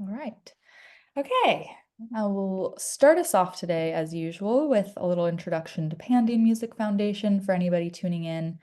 All right. Okay. I will start us off today, as usual, with a little introduction to Pandion Music Foundation for anybody tuning in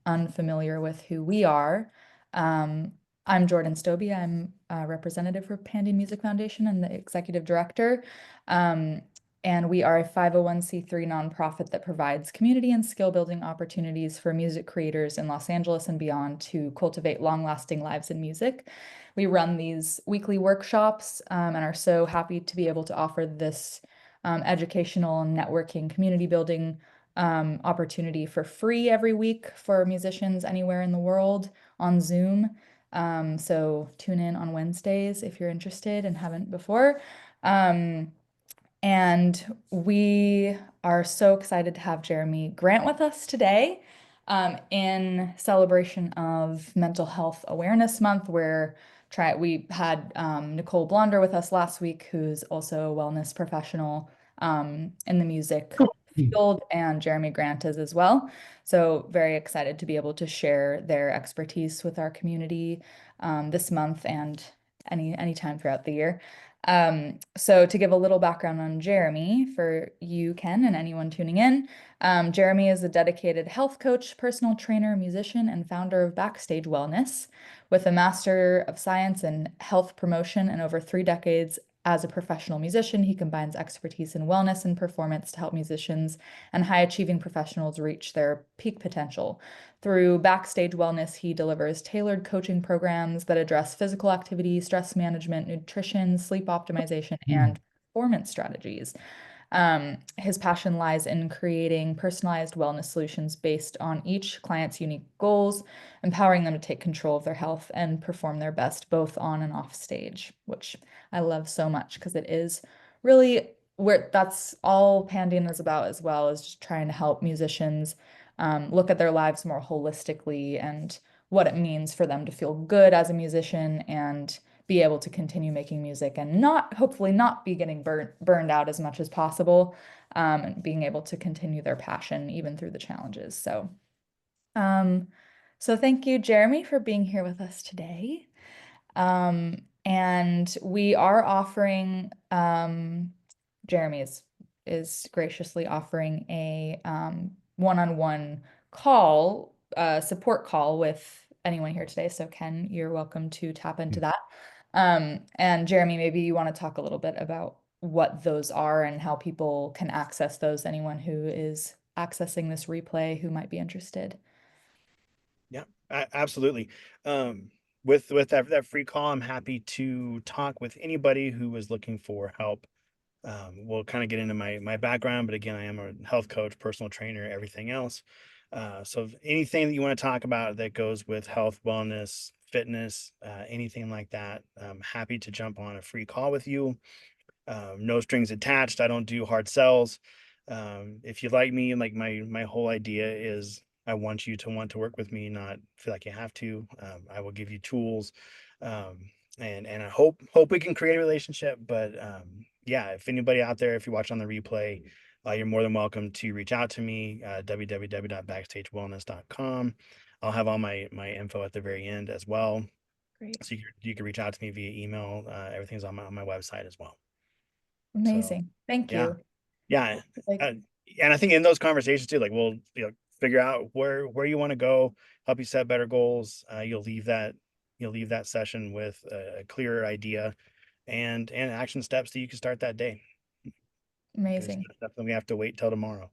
unfamiliar with who we are. Um, I'm Jordan Stobie. I'm a representative for Pandion Music Foundation and the executive director. Um, and we are a 501(c)(3) nonprofit that provides community and skill building opportunities for music creators in Los Angeles and beyond to cultivate long-lasting lives in music. We run these weekly workshops and are so happy to be able to offer this educational and networking community building opportunity for free every week for musicians anywhere in the world on Zoom. So tune in on Wednesdays if you're interested and haven't before. And we are so excited to have Jeremy Grant with us today in celebration of Mental Health Awareness Month, where we had Nicole Blonder with us last week, who's also a wellness professional in the music field, and Jeremy Grant is as well. So very excited to be able to share their expertise with our community this month and any time throughout the year. So to give a little background on Jeremy for you, Ken, and anyone tuning in, Jeremy is a dedicated health coach, personal trainer, musician, and founder of Backstage Wellness. With a Master of Science in Health Promotion and over 3 decades as a professional musician, he combines expertise in wellness and performance to help musicians and high-achieving professionals reach their peak potential. Through Backstage Wellness, he delivers tailored coaching programs that address physical activity, stress management, nutrition, sleep optimization, and performance strategies. His passion lies in creating personalized wellness solutions based on each client's unique goals, empowering them to take control of their health and perform their best both on and off stage, which I love so much because it is really where that's all Pandion is about as well, is just trying to help musicians look at their lives more holistically and what it means for them to feel good as a musician and be able to continue making music and not hopefully not be getting burned out as much as possible, and being able to continue their passion even through the challenges. Um, so thank you, Jeremy, for being here with us today. And we are offering, Jeremy is graciously offering a one-on-one call, support call with anyone here today. So Ken, you're welcome to tap into that. And Jeremy, maybe you want to talk a little bit about what those are and how people can access those, anyone who is accessing this replay who might be interested. Yeah, absolutely. With that free call, I'm happy to talk with anybody who is looking for help. We'll kind of get into my background, but again, I am a health coach, personal trainer, everything else. So if anything that you want to talk about that goes with health, wellness, fitness, anything like that, I'm happy to jump on a free call with you. No strings attached. I don't do hard sells. If you like me, like my whole idea is I want you to want to work with me, not feel like you have to. I will give you tools, and I hope we can create a relationship. But yeah, if anybody out there, if you watch on the replay, you're more than welcome to reach out to me. www.backstagewellness.com. I'll have all my info at the very end as well, Great. so you can reach out to me via email. Everything's on my website as well. So Amazing. Thank yeah, you. yeah, Like, uh, and I think in those conversations too, like we'll figure out where you want to go, help you set better goals. You'll leave that session with a clearer idea and action steps that you can start that day. Because amazing. definitely we have to wait till tomorrow.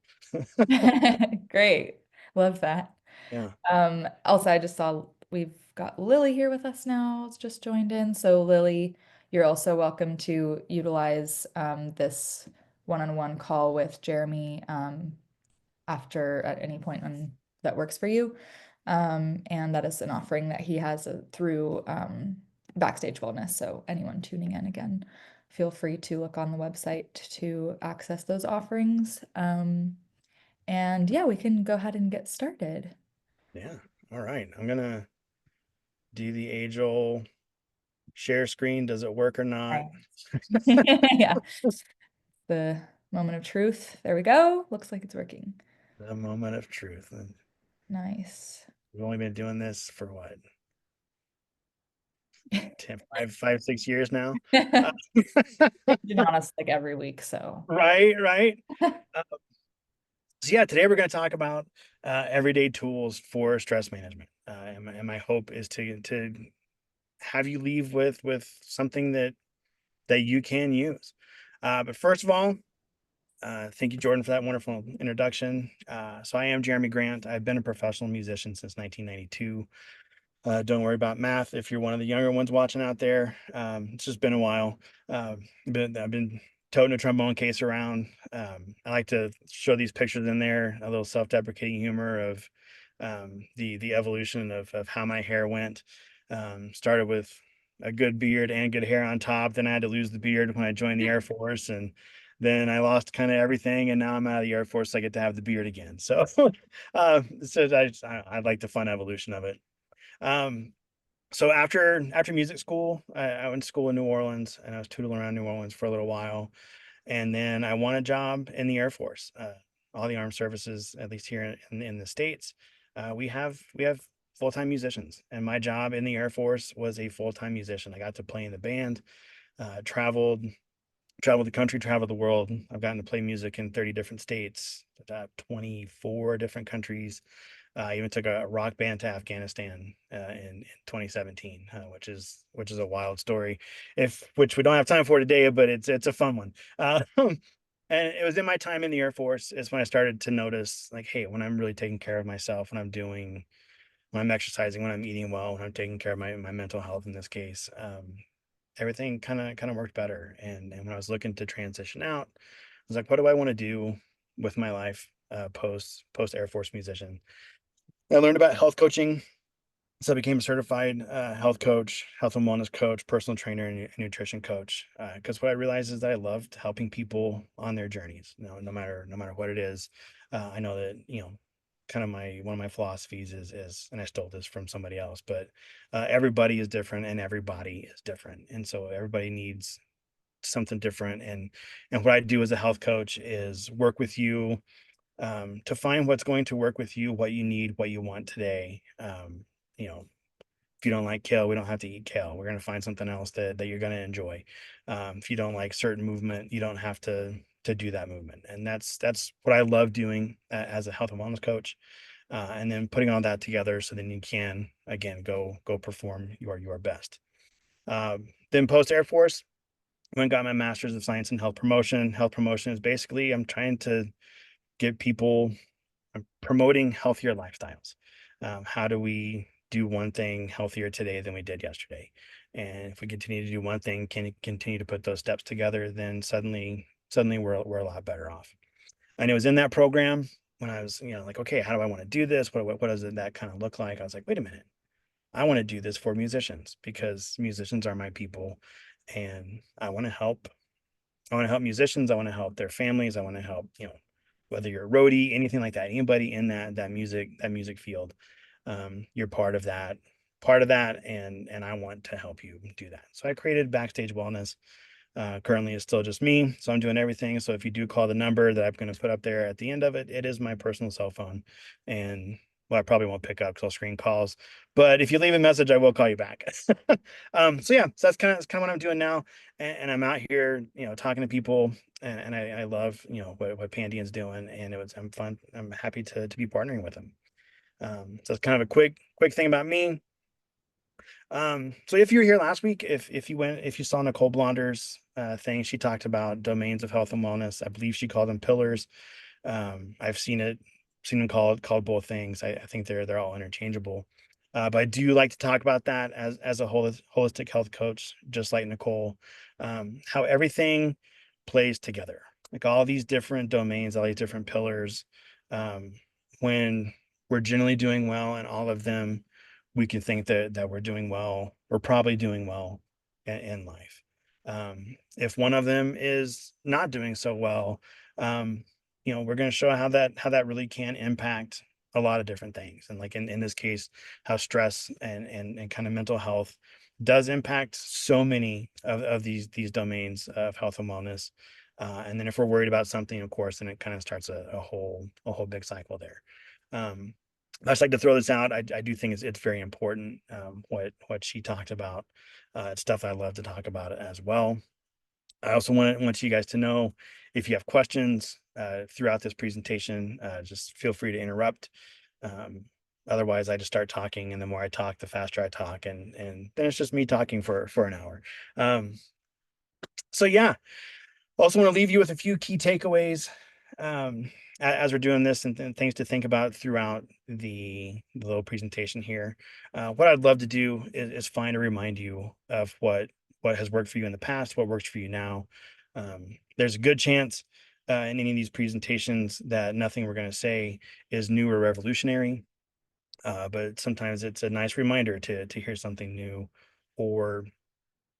Great. Love that. Yeah, Also, I just saw we've got Lily here with us now. It's just joined in. So, Lily, you're also welcome to utilize this one-on-one call with Jeremy after at any point on that works for you. And that is an offering that he has through Backstage Wellness. So, anyone tuning in again, feel free to look on the website to access those offerings. And yeah, we can go ahead and get started. yeah. All right, I'm gonna do the age old share screen. Does it work or not? Right. Yeah, the moment of truth. There we go. Looks like it's working. The moment of truth. And Nice. we've only been doing this for what? 5, 6 years now. Uh, Been on us like every week, so. right, right. Uh, so yeah, today we're going to talk about everyday tools for stress management. And my hope is to have you leave with something that you can use. But first of all, thank you, Jordan, for that wonderful introduction. So I am Jeremy Grant. I've been a professional musician since 1992. Don't worry about math if you're one of the younger ones watching out there. It's just been a while. I've been toting a trombone case around. I like to show these pictures in there, a little self-deprecating humor of the evolution of how my hair went. Started with a good beard and good hair on top. Then I had to lose the beard when I joined the Air Force, and then I lost kind of everything. And now I'm out of the Air Force. So I get to have the beard again. So, I like the fun evolution of it. Um, so after music school, I went to school in New Orleans, and I was tootling around New Orleans for a little while, and then I won a job in the Air Force. All the armed services, at least here in the States, we have full-time musicians, and my job in the Air Force was a full-time musician. I got to play in the band, traveled the country, traveled the world. I've gotten to play music in 30 different states, 24 different countries. I even took a rock band to Afghanistan in 2017, which is a wild story, if which we don't have time for today, but it's a fun one. And it was in my time in the Air Force is when I started to notice, like, hey, when I'm really taking care of myself, when I'm exercising, when I'm eating well, when I'm taking care of my mental health in this case, everything kind of worked better. And when I was looking to transition out, I was like, what do I want to do with my life post Air Force musician? I learned about health coaching, so I became a certified health coach, health and wellness coach, personal trainer, and nutrition coach. Because what I realized is that I loved helping people on their journeys. No matter what it is. I know that kind of my one of my philosophies is, and I stole this from somebody else, but everybody is different and everybody is different, and so everybody needs something different. And what I do as a health coach is work with you to find what's going to work with you, what you need, what you want today. You know, if you don't like kale, we don't have to eat kale. We're going to find something else that you're going to enjoy. If you don't like certain movement, you don't have to do that movement. And that's what I love doing as a health and wellness coach. And then putting all that together so then you can again go perform your best. Then post Air Force, I went and got my master's of science in health promotion. Health promotion is basically I'm trying to get people promoting healthier lifestyles. How do we do one thing healthier today than we did yesterday? And if we continue to do one thing, can continue to put those steps together, then suddenly we're a lot better off. And it was in that program when I was, like, okay, how do I want to do this? What does that kind of look like? I was like, wait a minute, I want to do this for musicians because musicians are my people, and I want to help musicians. I want to help their families. I want to help, whether you're a roadie, anything like that, anybody in that music field, you're part of that, and I want to help you do that. So I created Backstage Wellness. Currently, it's still just me, so I'm doing everything. So if you do call the number that I'm going to put up there at the end of it, it is my personal cell phone, and well, I probably won't pick up because I'll screen calls. But if you leave a message, I will call you back. So yeah, so that's kind of what I'm doing now, and I'm out here, talking to people, and I love what Pandion's doing, and I'm fun. I'm happy to be partnering with them. So it's kind of a quick thing about me. So if you were here last week, if you saw Nicole Blonder's thing, she talked about domains of health and wellness. I believe she called them pillars. I've seen them called both things. I think they're all interchangeable. But I do like to talk about that as a holistic health coach, just like Nicole, how everything plays together, like all these different domains, all these different pillars. Um, when we're generally doing well in all of them, we can think that we're doing well. We're probably doing well in life. If one of them is not doing so well, we're going to show how that really can impact a lot of different things. And like in this case, how stress and kind of mental health does impact so many of these domains of health and wellness. And then if we're worried about something, of course, then it kind of starts a whole big cycle there. Um, I just like to throw this out. I do think it's very important, what she talked about. It's stuff I love to talk about as well. I also want you guys to know, if you have questions throughout this presentation, just feel free to interrupt. Um, Otherwise, I just start talking, and the more I talk, the faster I talk, and then it's just me talking for an hour. Um, so yeah, also want to leave you with a few key takeaways, as we're doing this, and things to think about throughout the little presentation here. What I'd love to do is find to remind you of what has worked for you in the past, what works for you now. There's a good chance in any of these presentations that nothing we're going to say is new or revolutionary, but sometimes it's a nice reminder to hear something new, or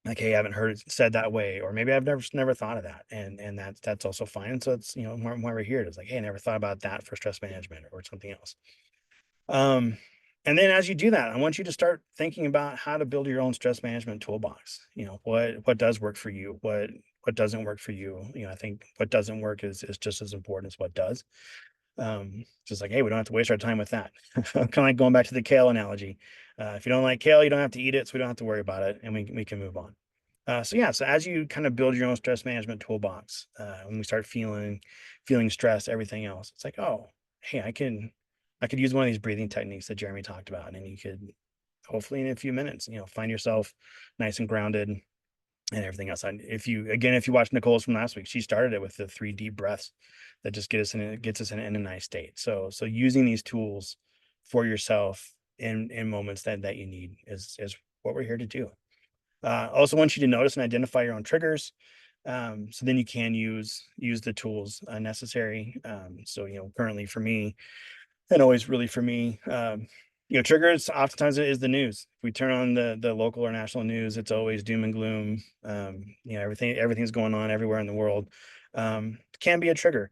like, hey, I haven't heard it said that way, or maybe I've never thought of that, and that's also fine. And so it's, why we're here. It's like, hey, I never thought about that for stress management or something else. Um, and then as you do that, I want you to start thinking about how to build your own stress management toolbox. What does work for you, what doesn't work for you. I think what doesn't work is just as important as what does. Just like, hey, we don't have to waste our time with that. Kind of like going back to the kale analogy. If you don't like kale, you don't have to eat it, so we don't have to worry about it, and we can move on. So yeah, so as you kind of build your own stress management toolbox, when we start feeling stress, everything else, it's like, oh, hey, I could use one of these breathing techniques that Jeremy talked about, and you could hopefully in a few minutes, find yourself nice and grounded and everything else. And if you watch Nicole's from last week, she started it with the 3 deep breaths that just gets us in a nice state. So using these tools for yourself in moments that you need is what we're here to do. Also want you to notice and identify your own triggers. So then you can use the tools necessary. So currently for me, and always really for me, triggers oftentimes it is the news. If we turn on the local or national news, it's always doom and gloom. Everything's going on everywhere in the world. Can be a trigger.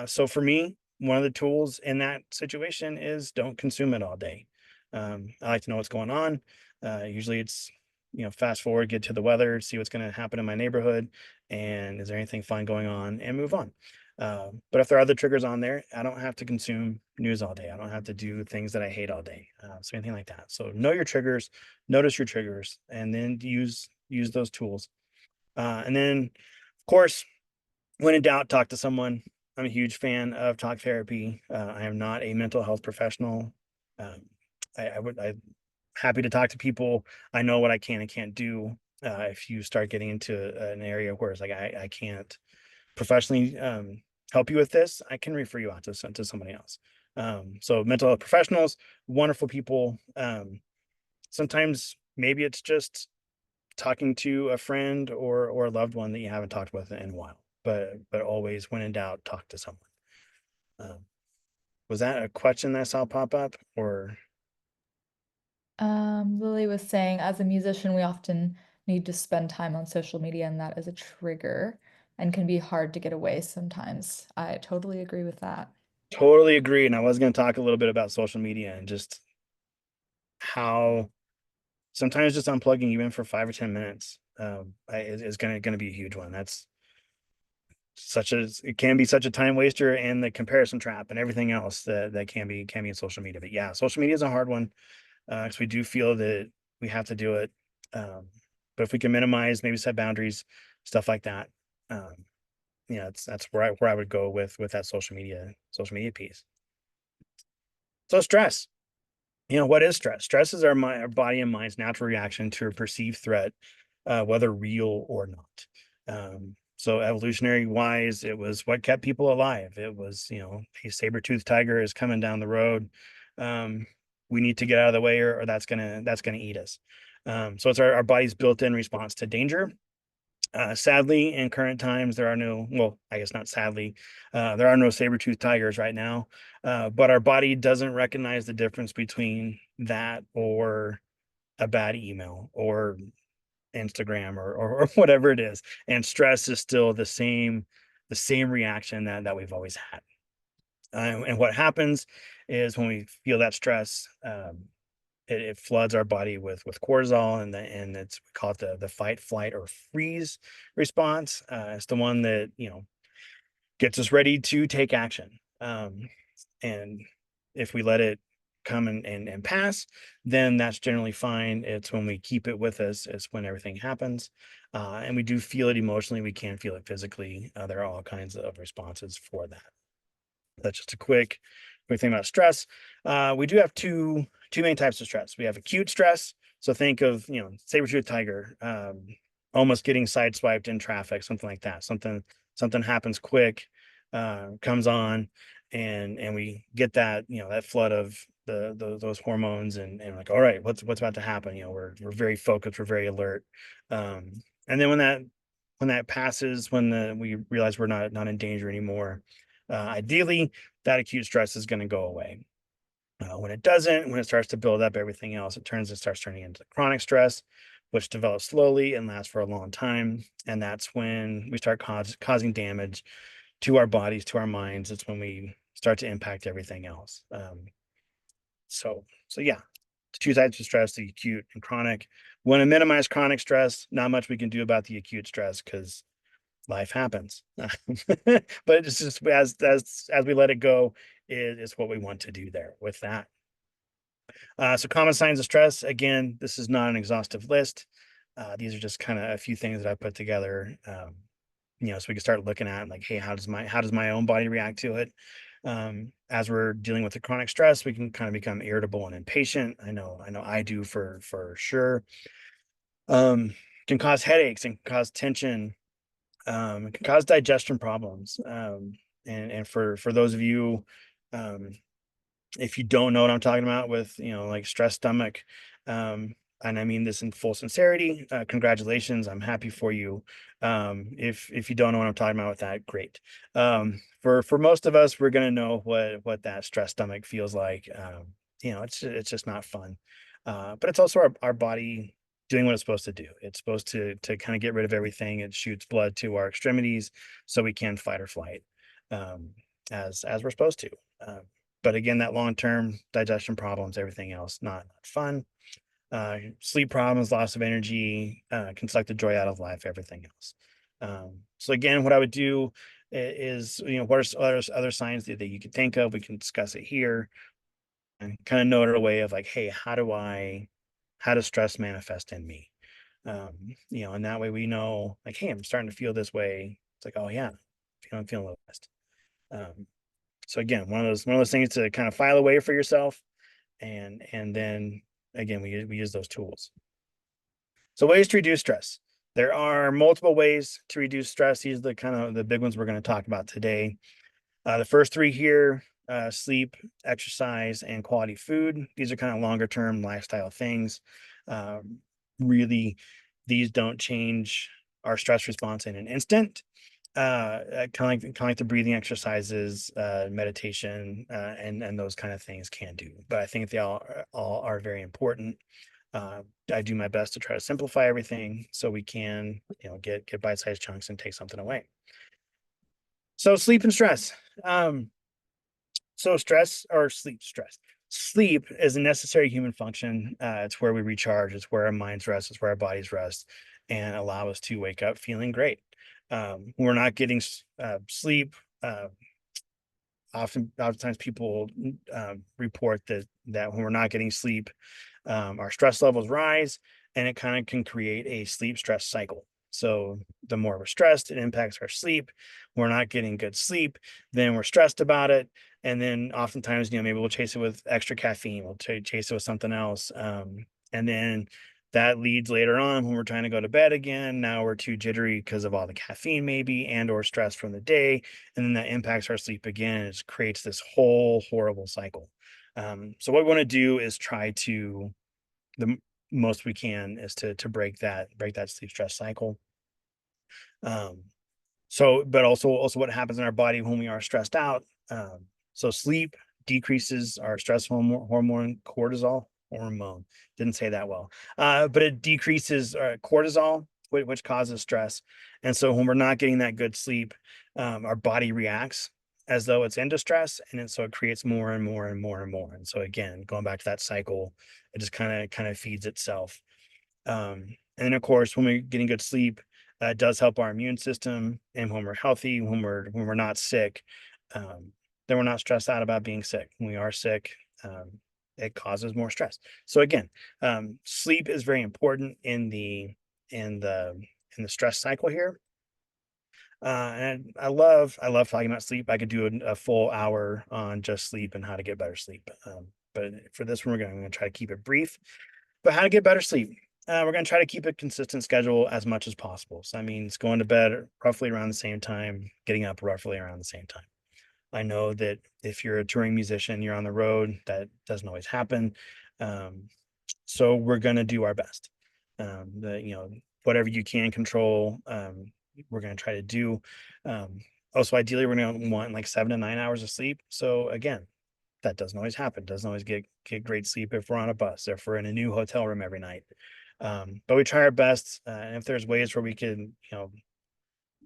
So for me, one of the tools in that situation is don't consume it all day. I like to know what's going on. Usually it's, fast forward, get to the weather, see what's going to happen in my neighborhood, and is there anything fun going on, and move on. But if there are other triggers on there, I don't have to consume news all day. I don't have to do things that I hate all day. So anything like that. So know your triggers, notice your triggers, and then use those tools. And then, of course, when in doubt, talk to someone. I'm a huge fan of talk therapy. I am not a mental health professional. Um, I'm happy to talk to people. I know what I can and can't do. If you start getting into an area where it's like I can't professionally help you with this, I can refer you out to somebody else. So mental health professionals, wonderful people. Sometimes maybe it's just talking to a friend or a loved one that you haven't talked with in a while, but always when in doubt, talk to someone. Um, was that a question that I saw pop up, or? Lily was saying, as a musician, we often need to spend time on social media, and that is a trigger and can be hard to get away sometimes. I totally agree with that. Totally agree. And I was going to talk a little bit about social media and just how sometimes just unplugging even for 5 or 10 minutes is gonna be a huge one. That's it can be such a time waster, and the comparison trap and everything else that can be in social media. But yeah, social media is a hard one, because we do feel that we have to do it. Um, but if we can minimize, maybe set boundaries, stuff like that. Um, that's where I would go with that social media piece. So stress. What is stress? Stress is our body and mind's natural reaction to a perceived threat, whether real or not. So evolutionary wise, it was what kept people alive. It was, a saber-toothed tiger is coming down the road. Um, we need to get out of the way, or that's gonna eat us. So it's our body's built-in response to danger. Sadly, in current times, well, I guess not sadly, there are no saber-toothed tigers right now, but our body doesn't recognize the difference between that or a bad email or Instagram or whatever it is. And stress is still the same reaction that we've always had. And what happens is when we feel that stress, it floods our body with cortisol, and we call it the fight, flight, or freeze response. It's the one that gets us ready to take action. And if we let it come and pass, then that's generally fine. It's when we keep it with us, it's when everything happens. And we do feel it emotionally, we can feel it physically. There are all kinds of responses for that. That's just a quick thing about stress. We do have two main types of stress. We have acute stress. So think of, saber-toothed tiger, almost getting sideswiped in traffic, something like that. Something happens quick, comes on, and we get that, that flood of those hormones, and like, all right, what's about to happen? We're very focused, we're very alert. And then when that passes, we realize we're not in danger anymore, ideally, that acute stress is going to go away. When it doesn't, when it starts to build up everything else, it starts turning into chronic stress, which develops slowly and lasts for a long time. And that's when we start causing damage to our bodies, to our minds. It's when we start to impact everything else. So yeah, two types of stress: the acute and chronic. We want to minimize chronic stress. Not much we can do about the acute stress because life happens. But it's just as we let it go, is what we want to do there with that. So common signs of stress. Again, this is not an exhaustive list. These are just kind of a few things that I put together. So we can start looking at, like, hey, how does my own body react to it? As we're dealing with the chronic stress, we can kind of become irritable and impatient. I know I do for sure. Can cause headaches and cause tension. It can cause digestion problems. And for those of you, um, if you don't know what I'm talking about with, like stress stomach, and I mean this in full sincerity, congratulations, I'm happy for you. If you don't know what I'm talking about with that, great. For most of us, we're gonna know what that stress stomach feels like. It's just not fun. But it's also our body doing what it's supposed to do. It's supposed to kind of get rid of everything. It shoots blood to our extremities so we can fight or flight, um, as we're supposed to. But again, that long-term digestion problems, everything else, not fun. Sleep problems, loss of energy, can suck the joy out of life, everything else. So again, what I would do is, what are other signs that you can think of? We can discuss it here and kind of note it away of, like, hey, how does stress manifest in me? And that way we know, like, hey, I'm starting to feel this way. It's like, oh yeah, I'm feeling a little stressed. So again, one of those things to kind of file away for yourself, and then again we use those tools. So ways to reduce stress. There are multiple ways to reduce stress. These are the kind of the big ones we're going to talk about today. The first three here: sleep, exercise, and quality food. These are kind of longer term lifestyle things. Really, these don't change our stress response in an instant. Kind of like the breathing exercises, meditation, and those kind of things can do. But I think they all are very important. I do my best to try to simplify everything so we can, get bite-sized chunks and take something away. So sleep and stress. So stress or stress. Sleep is a necessary human function. It's where we recharge. It's where our minds rest. It's where our bodies rest, and allow us to wake up feeling great. When we're not getting sleep, oftentimes people report that when we're not getting sleep, our stress levels rise, and it kind of can create a sleep stress cycle. So the more we're stressed, it impacts our sleep. We're not getting good sleep, then we're stressed about it, and then oftentimes, maybe we'll chase it with extra caffeine. We'll chase it with something else, and then that leads later on when we're trying to go to bed again. Now we're too jittery because of all the caffeine, maybe, and or stress from the day, and then that impacts our sleep again. It creates this whole horrible cycle. So what we want to do is try to, the most we can, is to break that sleep stress cycle. Um, but also what happens in our body when we are stressed out. So sleep decreases our stress hormone cortisol hormone. Didn't say that well. But it decreases cortisol, which causes stress. And so when we're not getting that good sleep, our body reacts as though it's in distress, and so it creates more and more and more and more. And so again, going back to that cycle, it just kind of feeds itself. And then of course, when we're getting good sleep, it does help our immune system. And when we're healthy, when we're not sick, then we're not stressed out about being sick. When we are sick, it causes more stress. So again, sleep is very important in the in the stress cycle here. And I love talking about sleep. I could do a full hour on just sleep and how to get better sleep. But for this one, I'm going to try to keep it brief. But how to get better sleep? We're going to try to keep a consistent schedule as much as possible. So that means going to bed roughly around the same time, getting up roughly around the same time. I know that if you're a touring musician, you're on the road, that doesn't always happen. Um, so we're going to do our best. Whatever you can control, we're going to try to do. Um, Also, ideally, we're going to want like 7 to 9 hours of sleep. So again, that doesn't always happen. Doesn't always get great sleep if we're on a bus, if we're in a new hotel room every night. But we try our best. And if there's ways where we can,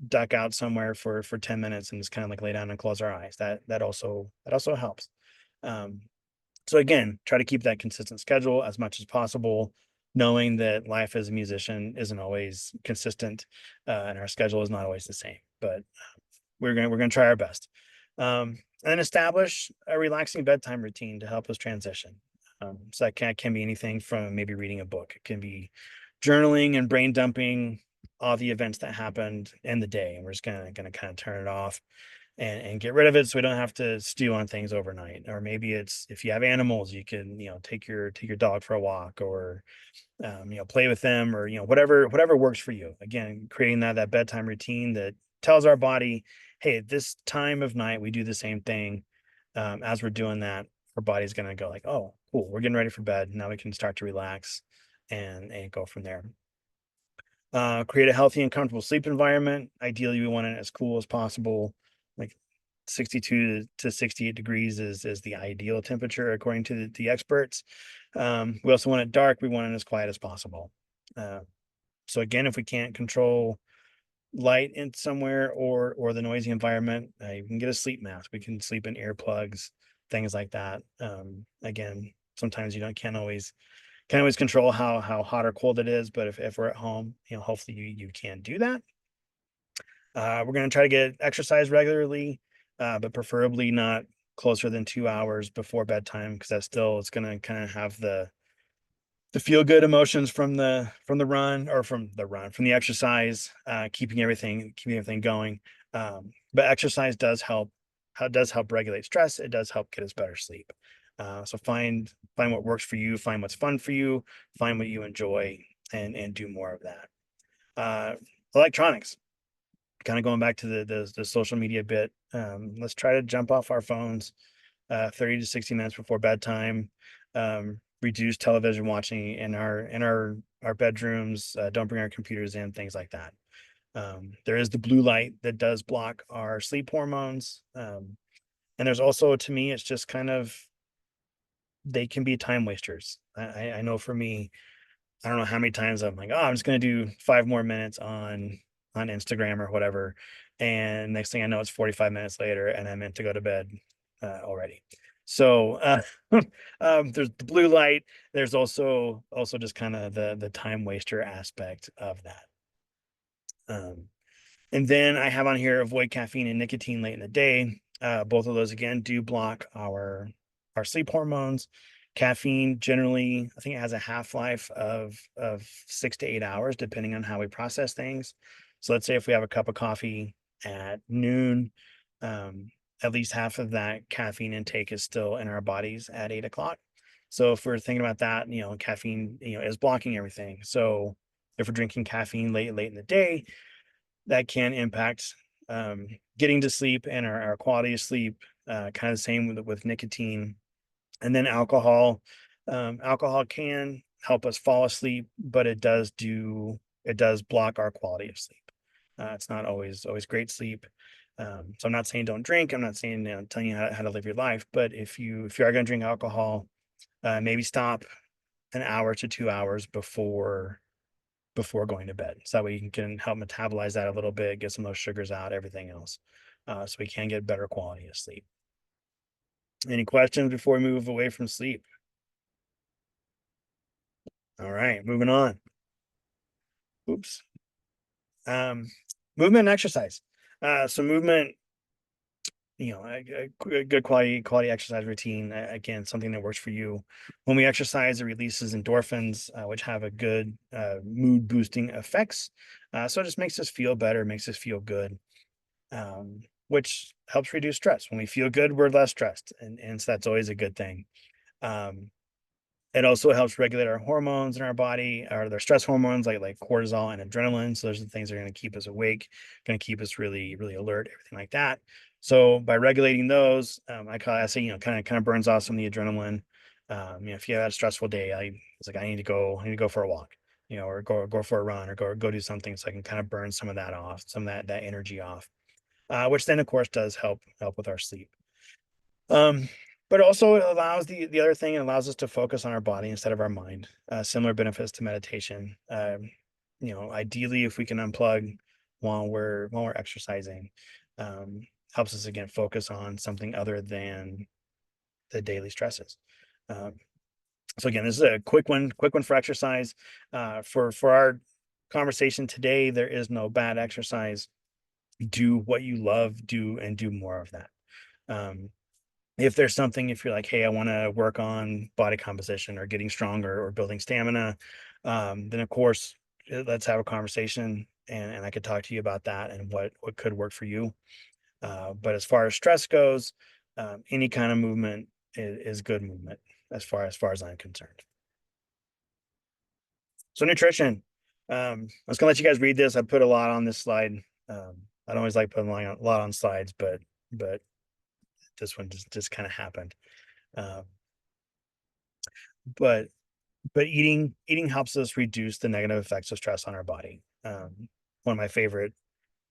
duck out somewhere for 10 minutes and just kind of like lay down and close our eyes, that also helps. Um, so again, try to keep that consistent schedule as much as possible, knowing that life as a musician isn't always consistent, and our schedule is not always the same. But we're gonna try our best. And then establish a relaxing bedtime routine to help us transition. So that can be anything from maybe reading a book. It can be journaling and brain dumping all the events that happened in the day, and we're just gonna kind of turn it off and get rid of it so we don't have to stew on things overnight. Or maybe it's if you have animals, you can take your dog for a walk, or play with them, or whatever works for you. Again, creating that bedtime routine that tells our body, hey, at this time of night we do the same thing. As we're doing that, our body's going to go like, oh, cool, we're getting ready for bed. Now we can start to relax and go from there. Create a healthy and comfortable sleep environment. Ideally, we want it as cool as possible. Like 62 to 68 degrees is the ideal temperature according to the experts. We also want it dark. We want it as quiet as possible. Uh, so again, if we can't control light in somewhere or the noisy environment, you can get a sleep mask. We can sleep in earplugs, things like that. Again, sometimes you don't can't always control how hot or cold it is, but if we're at home, hopefully you can do that. We're going to try to get exercise regularly, but preferably not closer than 2 hours before bedtime, because it's going to kind of have the feel good emotions from the exercise, keeping everything going. But exercise does help regulate stress. It does help get us better sleep. So find what works for you, find what's fun for you, find what you enjoy, and do more of that. Uh, Electronics, kind of going back to the social media bit. Let's try to jump off our phones 30 to 60 minutes before bedtime. Reduce television watching in our bedrooms. Don't bring our computers in, things like that. There is the blue light that does block our sleep hormones. And there's also, to me, it's just kind of, they can be time wasters. I know for me, I don't know how many times I'm like, oh, I'm just gonna do 5 more minutes on Instagram or whatever, and next thing I know, it's 45 minutes later, and I'm meant to go to bed already. So there's the blue light. There's also just kind of the time waster aspect of that. Um, and then I have on here avoid caffeine and nicotine late in the day. Both of those again do block our sleep hormones. Caffeine generally, I think it has a half-life of 6 to 8 hours, depending on how we process things. So let's say if we have a cup of coffee at noon, um, at least half of that caffeine intake is still in our bodies at 8 o'clock. So if we're thinking about that, caffeine, is blocking everything. So if we're drinking caffeine late in the day, that can impact getting to sleep and our quality of sleep. Kind of the same with nicotine. And then alcohol. Alcohol can help us fall asleep, but it does block our quality of sleep. It's not always great sleep. So I'm not saying don't drink. I'm not saying, telling you how to live your life. But if you are going to drink alcohol, maybe stop an hour to 2 hours before going to bed. So that way you can help metabolize that a little bit, get some of those sugars out, everything else. So we can get better quality of sleep. Any questions before we move away from sleep? All right, moving on. Oops. Um, Movement and exercise. So movement, a good quality exercise routine. Again, something that works for you. When we exercise, it releases endorphins, which have a good mood boosting effects. So it just makes us feel better, makes us feel good, which helps reduce stress. When we feel good, we're less stressed, and so that's always a good thing. Um, it also helps regulate our hormones in our body, or their stress hormones like cortisol and adrenaline. So those are the things that are going to keep us awake, going to keep us really, really alert, everything like that. So by regulating those, I say, kind of burns off some of the adrenaline. If you had a stressful day, it's like, I need to go for a walk, or go for a run, or go do something so I can kind of burn some of that off, some of that energy off, which then of course does help with our sleep. Um, but also it allows the other thing, it allows us to focus on our body instead of our mind. Similar benefits to meditation. Ideally, if we can unplug while we're exercising, um, helps us again focus on something other than the daily stresses. Um, so again, this is a quick one for exercise. For our conversation today, there is no bad exercise. Do what you love, do more of that. Um, if you're like, hey, I want to work on body composition or getting stronger or building stamina, then of course, let's have a conversation, and I could talk to you about that and what could work for you. But as far as stress goes, any kind of movement is good movement as far as I'm concerned. So nutrition. I was gonna let you guys read this. I put a lot on this slide. I don't always like putting a lot on slides, but this one just kind of happened. Um, but but eating helps us reduce the negative effects of stress on our body. One of my favorite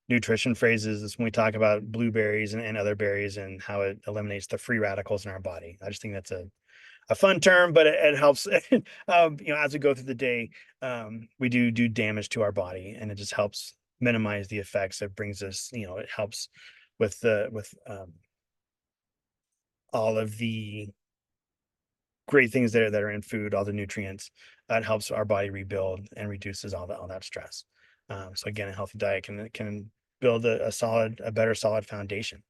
nutrition phrases is when we talk about blueberries and other berries and how it eliminates the free radicals in our body. I just think that's a fun term, but it helps. As we go through the day, we do damage to our body, and it just helps minimize the effects. It brings us, it helps with all of the great things that are in food, all the nutrients. It helps our body rebuild and reduces all that stress. So again, a healthy diet can build a better solid foundation.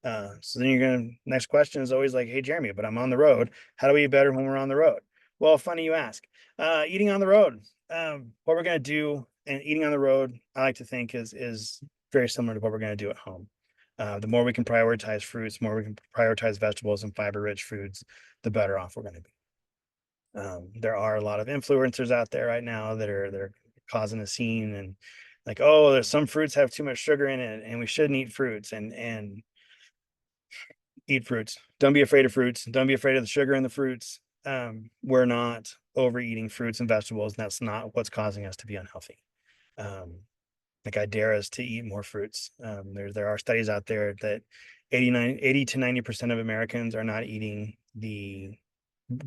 So then next question is always like, hey, Jeremy, but I'm on the road. How do we eat better when we're on the road? Well, funny you ask. Eating on the road. What we're going to do and eating on the road, I like to think is very similar to what we're going to do at home. The more we can prioritize fruits, the more we can prioritize vegetables and fiber rich foods, the better off we're going to be. There are a lot of influencers out there right now that are causing a scene, and like, oh, there's some fruits have too much sugar in it and we shouldn't eat fruits, and eat fruits. Don't be afraid of fruits. Don't be afraid of the sugar in the fruits. We're not overeating fruits and vegetables, and that's not what's causing us to be unhealthy. Um, like I dare us to eat more fruits. There are studies out there that 80 to 90% of Americans are not eating the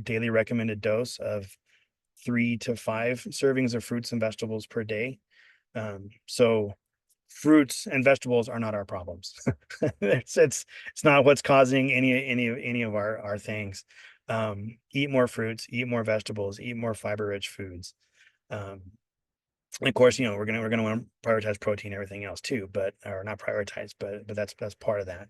daily recommended dose of 3 to 5 servings of fruits and vegetables per day. So fruits and vegetables are not our problems. It's not what's causing any of our things. Eat more fruits, eat more vegetables, eat more fiber rich foods. Um, and of course, we're gonna want to prioritize protein, everything else too, but or not prioritize, but that's part of that.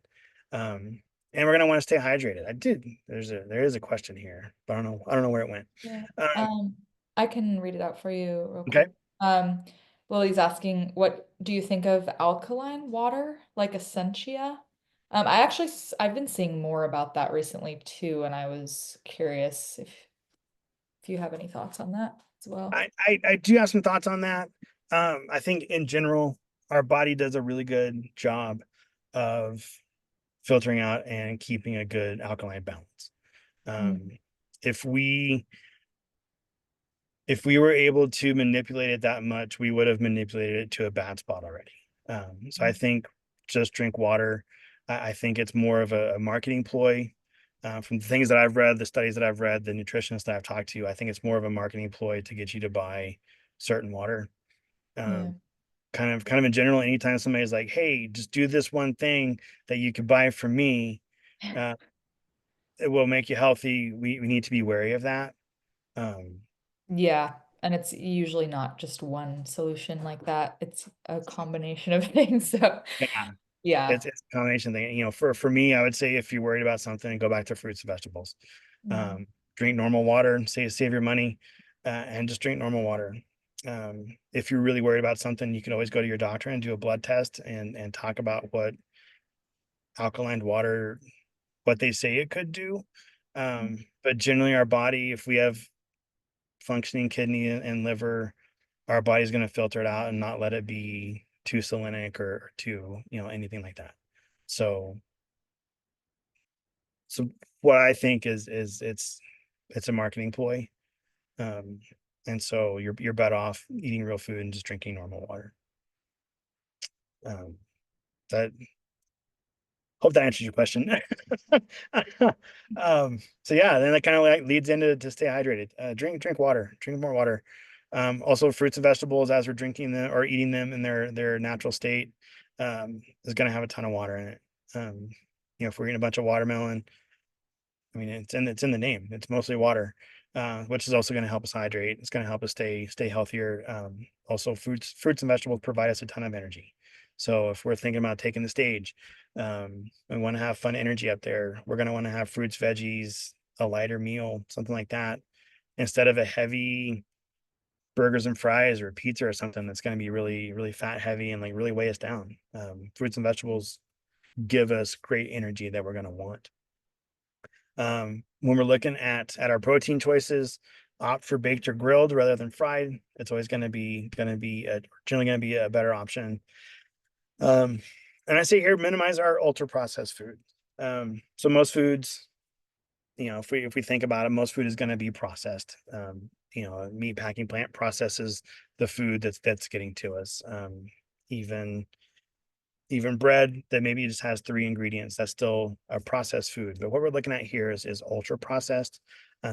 Um, and we're gonna want to stay hydrated. There is a question here, but I don't know where it went. Yeah. Um, I can read it out for you real okay. quick. Lily's asking, what do you think of alkaline water, like Essentia? I've been seeing more about that recently too, and I was curious if you have any thoughts on that as well. I do have some thoughts on that. I think in general, our body does a really good job of filtering out and keeping a good alkaline balance. Mm, Um, if we if we were able to manipulate it that much, we would have manipulated it to a bad spot already. So I think just drink water. I think it's more of a marketing ploy. From the things that I've read, the studies that I've read, the nutritionists that I've talked to, I think it's more of a marketing ploy to get you to buy certain water. yeah. Um, kind of in general, anytime somebody's like, "Hey, just do this one thing that you could buy from me, uh, it will make you healthy." We need to be wary of that. Um, Yeah, and it's usually not just one solution like that. It's a combination of things. So, yeah. Yeah. It's a combination thing. For me, I would say if you're worried about something, go back to fruits and vegetables. Mhm. Drink normal water, save your money, and just drink normal water. If you're really worried about something, you can always go to your doctor and do a blood test and talk about what alkaline water, what they say it could do. But generally, our body, if we have functioning kidney and liver, our body's going to filter it out and not let it be too salinic or too, anything like that. So, so what I think is it's a marketing ploy. Um, and so you're better off eating real food and just drinking normal water. Um, that Hope that answers your question. So yeah, then that kind of like leads into to stay hydrated. Drink water, drink more water. Also fruits and vegetables as we're drinking them or eating them in their natural state, is going to have a ton of water in it. Um, if we're eating a bunch of watermelon, I mean, it's in the name. It's mostly water, which is also going to help us hydrate. It's going to help us stay healthier. Also, fruits and vegetables provide us a ton of energy. So if we're thinking about taking the stage, we want to have fun energy up there. We're going to want to have fruits, veggies, a lighter meal, something like that, instead of a heavy burgers and fries or pizza or something that's going to be really, really fat heavy and like really weigh us down. Fruits and vegetables give us great energy that we're going to want. When we're looking at our protein choices, opt for baked or grilled rather than fried. It's always generally going to be a better option. And I say here, minimize our ultra processed food. So most foods, if we think about it, most food is going to be processed. A meat packing plant processes the food that's getting to us. Even even bread that maybe just has three ingredients, that's still a processed food. But what we're looking at here is ultra processed.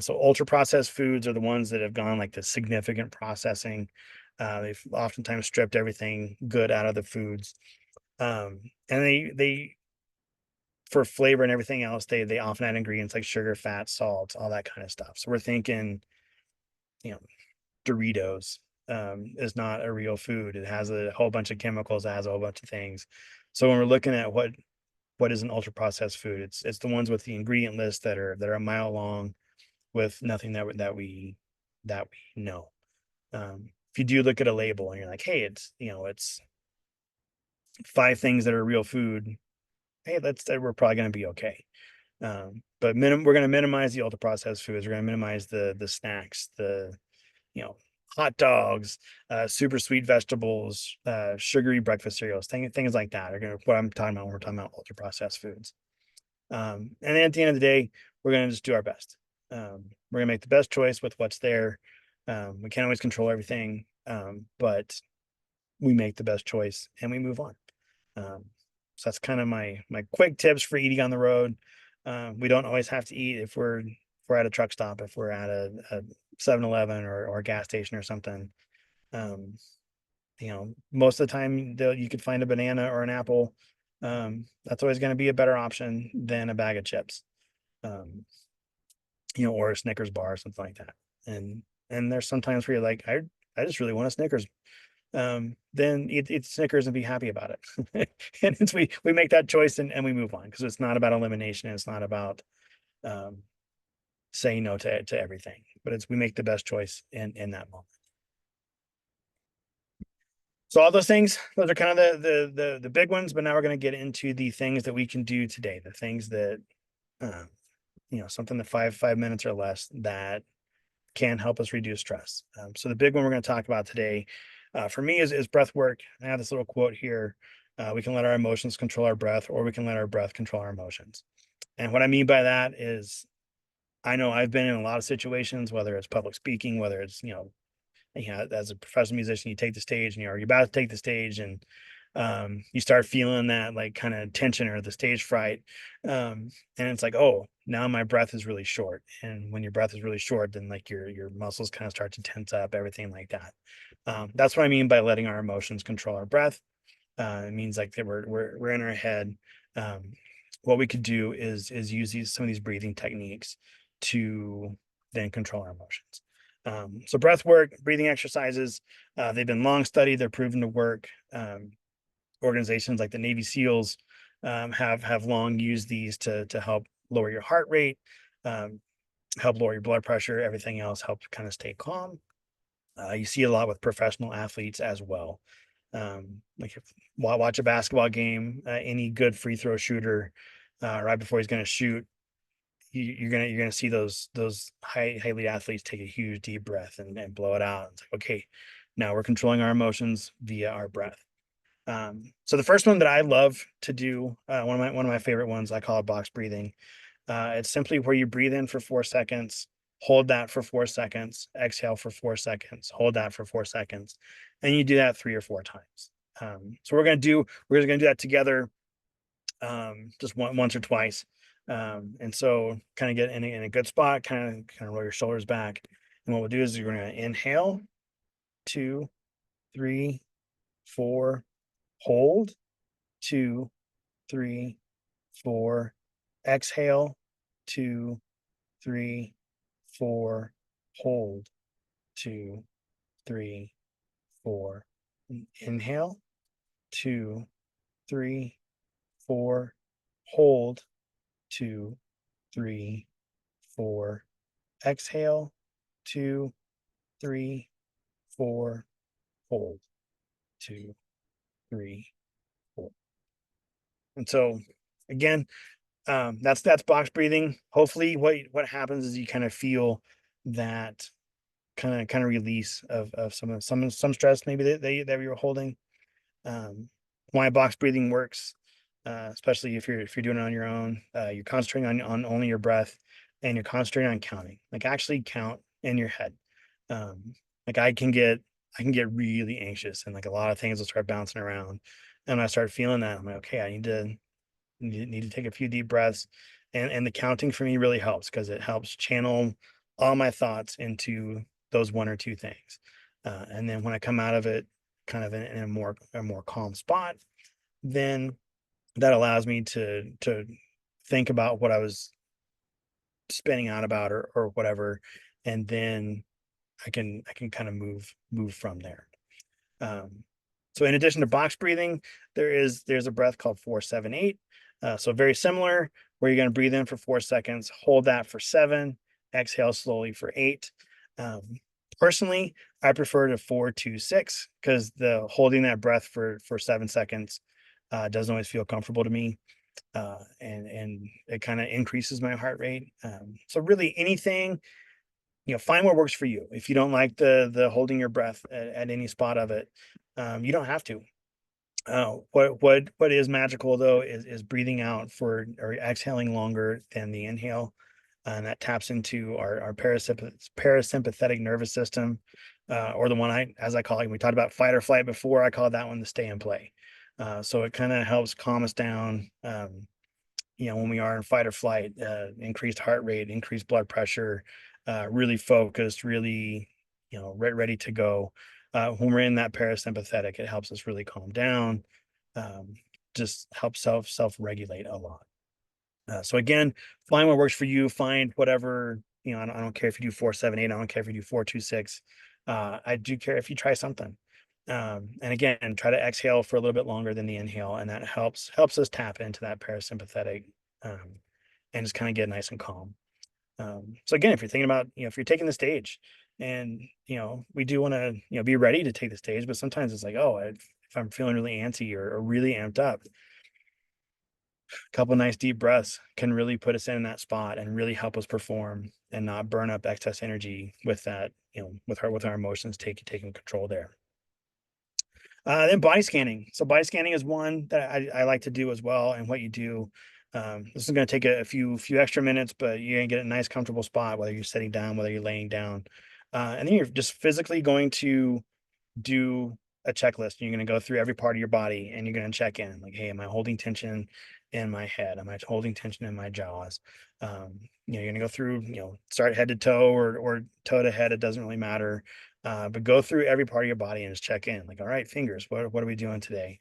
So ultra processed foods are the ones that have gone like the significant processing. They've oftentimes stripped everything good out of the foods. And they for flavor and everything else, they often add ingredients like sugar, fat, salt, all that kind of stuff. So we're thinking, you know, Doritos is not a real food. It has a whole bunch of chemicals, it has a whole bunch of things. So when we're looking at what is an ultra processed food, it's the ones with the ingredient list that are a mile long with nothing that we know. If you do look at a label and you're like, hey, it's five things that are real food, hey, we're probably going to be okay. But we're going to minimize the ultra processed foods. We're going to minimize the snacks, the you know hot dogs, super sweet vegetables, sugary breakfast cereals, things like that are what I'm talking about when we're talking about ultra processed foods. And then at the end of the day, we're going to just do our best. We're going to make the best choice with what's there. We can't always control everything, but we make the best choice and we move on. So that's kind of my quick tips for eating on the road. We don't always have to eat if we're at a truck stop, if we're at a 7-Eleven or a gas station or something. Um, most of the time you could find a banana or an apple. That's always going to be a better option than a bag of chips. Um, or a Snickers bar or something like that. And there's sometimes where you're like, I just really want a Snickers. Then eat Snickers and be happy about it. And we make that choice and we move on because it's not about elimination. It's not about um, saying no to everything, but we make the best choice in that moment. So all those are kind of the big ones, but now we're going to get into the things that we can do today, the things that um, something that 5 minutes or less that can help us reduce stress. So the big one we're going to talk about today, for me, is breath work. I have this little quote here. We can let our emotions control our breath, or we can let our breath control our emotions. And what I mean by that is, I know I've been in a lot of situations, whether it's public speaking, whether it's, as a professional musician, you take the stage and you're about to take the stage and you start feeling that like kind of tension or the stage fright. And it's like, oh, now my breath is really short. And when your breath is really short, then like your muscles kind of start to tense up, everything like that. That's what I mean by letting our emotions control our breath. It means like that we're in our head. Um, what we could do is use some of these breathing techniques to then control our emotions. So breath work, breathing exercises, they've been long studied. They're proven to work. Organizations like the Navy SEALs have long used these to help lower your heart rate, um, help lower your blood pressure, everything else, help kind of stay calm. You see a lot with professional athletes as well. Like if watch a basketball game, any good free throw shooter, right before he's going to shoot, you're gonna see those high elite athletes take a huge deep breath and blow it out. It's like, okay, now we're controlling our emotions via our breath. So the first one that I love to do, one of my favorite ones, I call it box breathing. It's simply where you breathe in for 4 seconds, hold that for 4 seconds, exhale for 4 seconds, hold that for 4 seconds, and you do that 3 or 4 times. So we're gonna do that together, just once or twice. And so kind of get in a good spot, kind of roll your shoulders back. And what we'll do is you're going to inhale, 2, 3, 4, hold, 2, 3, 4, exhale, 2, 3, 4, hold, 2, 3, 4, inhale, 2, 3, 4, hold, 2, 3, 4, exhale, 2, 3, 4, hold, 2, 3, 4. And so again, that's box breathing. Hopefully what happens is you kind of feel that kind of release of some stress maybe that you were holding. Why box breathing works, especially if you're doing it on your own. You're concentrating on only your breath, and you're concentrating on counting. Like actually count in your head. Like I can get really anxious, and like a lot of things will start bouncing around, and I start feeling that I'm like, okay, I need to take a few deep breaths, and the counting for me really helps because it helps channel all my thoughts into those one or two things, and then when I come out of it, kind of in a more calm spot, then that allows me to think about what I was spinning out about or whatever, and then I can kind of move from there. Um, so in addition to box breathing, there's a breath called 4-7-8. So very similar, where you're going to breathe in for 4 seconds, hold that for 7, exhale slowly for 8. Um, Personally, I prefer to 4-2-6 because the holding that breath for 7 seconds doesn't always feel comfortable to me, and it kind of increases my heart rate. So really, anything, find what works for you. If you don't like the holding your breath at any spot of it, you don't have to. What is magical though is breathing out for or exhaling longer than the inhale, and that taps into our parasympathetic nervous system, or the one as I call it. We talked about fight or flight before. I call that one the stay and play. So it kind of helps calm us down. When we are in fight or flight, increased heart rate, increased blood pressure, really focused, really, ready to go. When we're in that parasympathetic, it helps us really calm down, um, just helps self regulate a lot. So again, find what works for you. Find whatever, I don't care if you do 4-7-8. I don't care if you do 4-2-6. I do care if you try something. And again, try to exhale for a little bit longer than the inhale, and that helps us tap into that parasympathetic, um, and just kind of get nice and calm. So again, if you're thinking about, if you're taking the stage, and we do want to, be ready to take the stage, but sometimes it's like, oh, if I'm feeling really antsy or really amped up, a couple nice deep breaths can really put us in that spot and really help us perform and not burn up excess energy with that, with our emotions taking control there. Then body scanning. So body scanning is one that I like to do as well. And what you do, this is going to take a few extra minutes, but you're going to get a nice comfortable spot, whether you're sitting down, whether you're laying down, and then you're just physically going to do a checklist. You're going to go through every part of your body, and you're going to check in, like, hey, am I holding tension in my head? Am I holding tension in my jaws? You're going to go through, start head to toe or toe to head. It doesn't really matter. But go through every part of your body and just check in, like, all right, fingers, what are we doing today?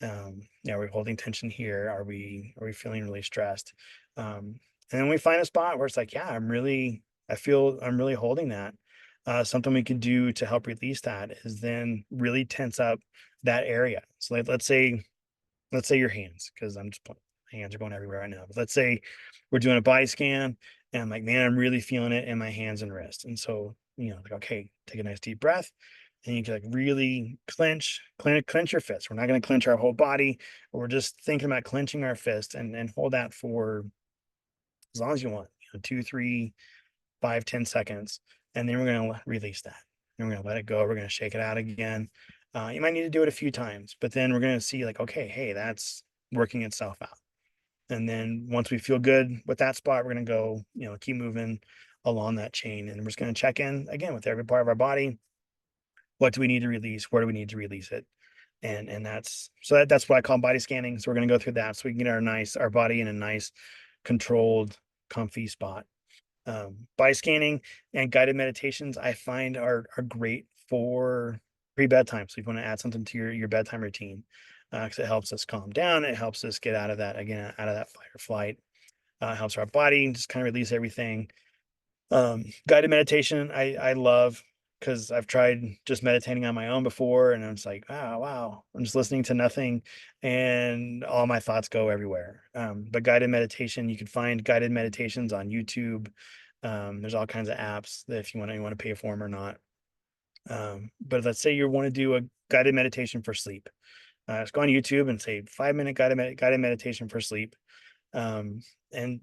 Are we holding tension here? Are we feeling really stressed? And then we find a spot where it's like, yeah, I feel I'm really holding that. Something we can do to help release that is then really tense up that area. So let's say let's say your hands, because hands are going everywhere right now. But let's say we're doing a body scan and I'm like, man, I'm really feeling it in my hands and wrists. And so, like, okay, take a nice deep breath and you can like really clench your fist. We're not going to clench our whole body. We're just thinking about clenching our fist and hold that for as long as you want, 2, 3, 5, 10 seconds. And then we're going to release that. And we're going to let it go. We're going to shake it out again. You might need to do it a few times, but then we're going to see like, okay, hey, that's working itself out. And then once we feel good with that spot, we're going to go, keep moving along that chain. And we're just going to check in again with every part of our body. What do we need to release? Where do we need to release it? And that's what I call body scanning. So we're going to go through that so we can get our body in a nice, controlled, comfy spot. Body scanning and guided meditations I find are great for pre-bedtime. So if you want to add something to your bedtime routine, because it helps us calm down. It helps us get out of that fight or flight. Helps our body just kind of release everything. Guided meditation I love because I've tried just meditating on my own before, and I'm just like, oh wow, I'm just listening to nothing, and all my thoughts go everywhere. But guided meditation, you can find guided meditations on YouTube. There's all kinds of apps that if you want to pay for them or not. But let's say you want to do a guided meditation for sleep. Just go on YouTube and say 5 minute guided meditation for sleep. Um, and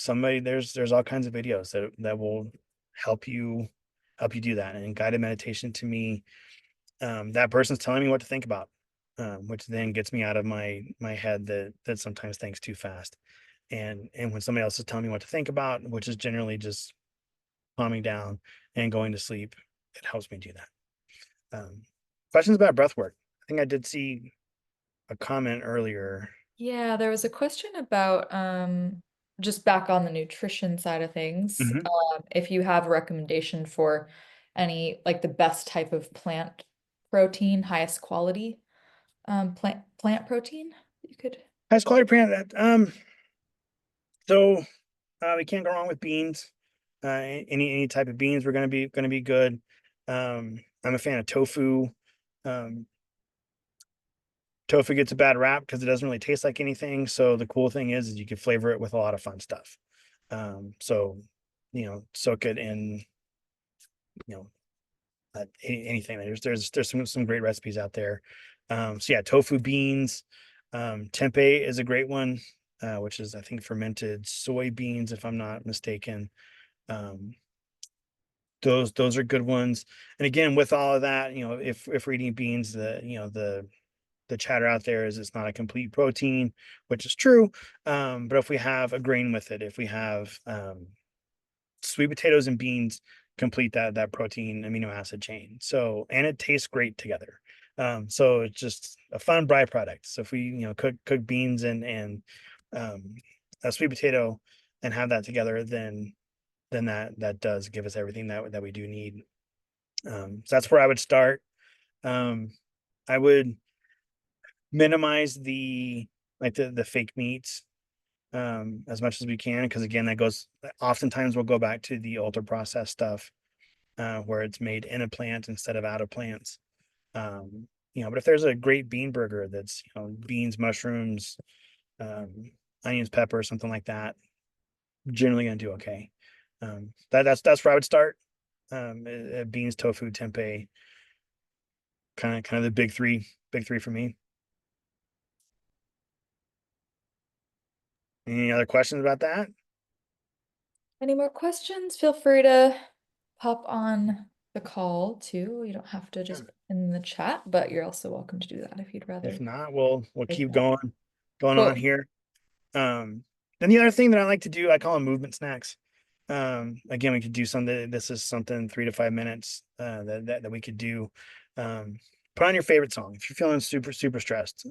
there's all kinds of videos that will help you do that. And guided meditation to me, that person's telling me what to think about, which then gets me out of my head that sometimes thinks too fast. And when somebody else is telling me what to think about, which is generally just calming down and going to sleep, it helps me do that. Questions about breath work. I think I did see a comment earlier. Yeah, there was a question about just back on the nutrition side of things. Mhm. If you have a recommendation for any like the best type of plant protein, highest quality plant protein you could. Highest quality brand. So we can't go wrong with beans. Any type of beans we're gonna be good. I'm a fan of tofu. Um, Tofu gets a bad rap because it doesn't really taste like anything. So the cool thing is you can flavor it with a lot of fun stuff. So soak it in you know anything. There's some great recipes out there. So yeah, tofu beans. Tempeh is a great one, which is I think fermented soybeans if I'm not mistaken. Um, those are good ones. And again, with all of that, if we're eating beans, the chatter out there is it's not a complete protein, which is true. But if we have a grain with it, if we have sweet potatoes and beans complete that protein amino acid chain. So and it tastes great together. So it's just a fun byproduct. So if we cook beans and um, a sweet potato and have that together, then that does give us everything that we do need. So that's where I would start. Um, I would minimize the fake meats as much as we can because again that goes oftentimes we'll go back to the ultra processed stuff where it's made in a plant instead of out of plants. But if there's a great bean burger that's beans, mushrooms, um, onions, pepper, something like that, generally gonna do okay. That's where I would start. Beans, tofu, tempeh, kind of the big three for me. Any other questions about that? Any more questions? Feel free to pop on the call too. You don't have to just Sure. in the chat, but you're also welcome to do that if you'd If rather not, we'll take keep that. going on Cool. here. Then the other thing that I like to do, I call them movement snacks. Again, we could do something. This is something 3 to 5 minutes that we could do. Um, put on your favorite song if you're feeling super super stressed.